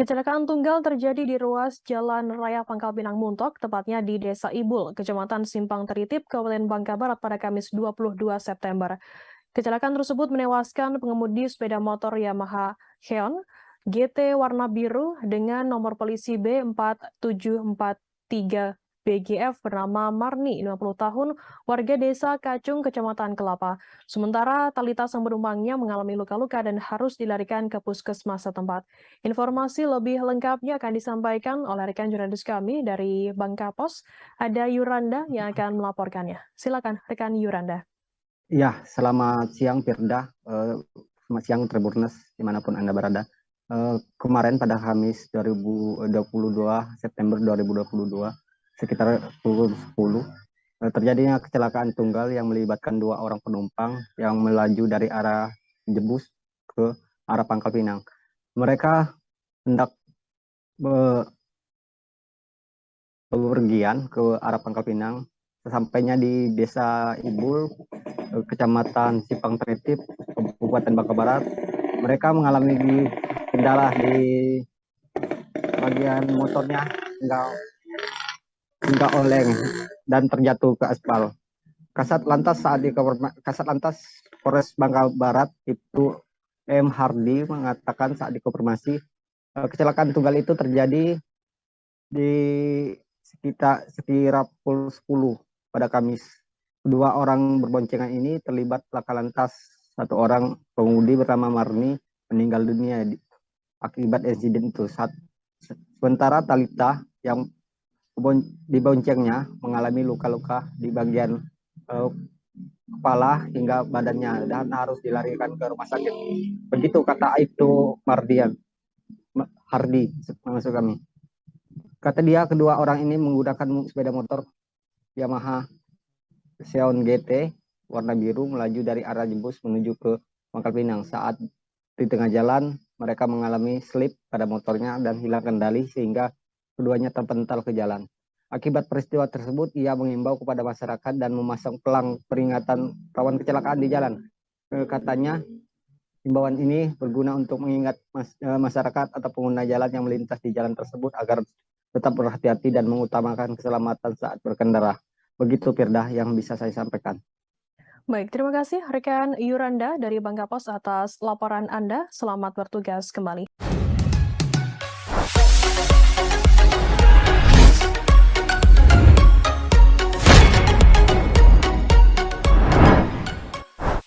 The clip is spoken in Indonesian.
Kecelakaan tunggal terjadi di ruas Jalan Raya Pangkal Pinang Muntok, tepatnya di Desa Ibul, Kecamatan Simpang Teritip, Kabupaten Bangka Barat pada Kamis 22 September. Kecelakaan tersebut menewaskan pengemudi sepeda motor Yamaha Heon GT warna biru dengan nomor polisi B4743 BGF bernama Marni, 50 tahun, warga desa Kacung, Kecamatan Kelapa. Sementara Talita sang penumpangnya mengalami luka-luka dan harus dilarikan ke puskesmas setempat. Informasi lebih lengkapnya akan disampaikan oleh rekan jurnalis kami dari Bangka Pos. Ada Yuranda yang akan melaporkannya. Silakan rekan Yuranda. Ya, selamat siang Firda, selamat siang Tribuners dimanapun Anda berada. Kemarin pada Kamis 2022 September 2022 sekitar pukul 10 terjadinya kecelakaan tunggal yang melibatkan dua orang penumpang yang melaju dari arah Jebus ke arah Pangkal Pinang. Mereka hendak bepergian ke arah Pangkal Pinang. Sesampainya di Desa Ibul, Kecamatan Simpang Teritip, Kabupaten Bangka Barat, mereka mengalami kendala di bagian motornya hingga oleng dan terjatuh ke aspal. Kasat Lantas Polres Bangka Barat itu M. Hardi mengatakan saat dikonfirmasi kecelakaan tunggal itu terjadi di sekira pukul 10 pada Kamis. Kedua orang berboncengan ini terlibat laka lantas. Satu orang pengemudi bernama Marni meninggal dunia akibat insiden itu. Sementara Talita yang diboncengnya mengalami luka-luka di bagian kepala hingga badannya dan harus dilarikan ke rumah sakit. Begitu kata Aibtu Hardi maksud kami. Kata dia kedua orang ini menggunakan sepeda motor Yamaha Xeon GT warna biru melaju dari arah Jebus menuju ke Pangkal Pinang. Saat di tengah jalan mereka mengalami slip pada motornya dan hilang kendali sehingga keduanya terpental ke jalan. Akibat peristiwa tersebut, ia mengimbau kepada masyarakat dan memasang pelang peringatan rawan kecelakaan di jalan. Katanya, himbauan ini berguna untuk mengingat masyarakat atau pengguna jalan yang melintas di jalan tersebut agar tetap berhati-hati dan mengutamakan keselamatan saat berkendara. Begitu Firda yang bisa saya sampaikan. Baik, terima kasih rekan Yuranda dari Bangka Pos atas laporan Anda. Selamat bertugas kembali.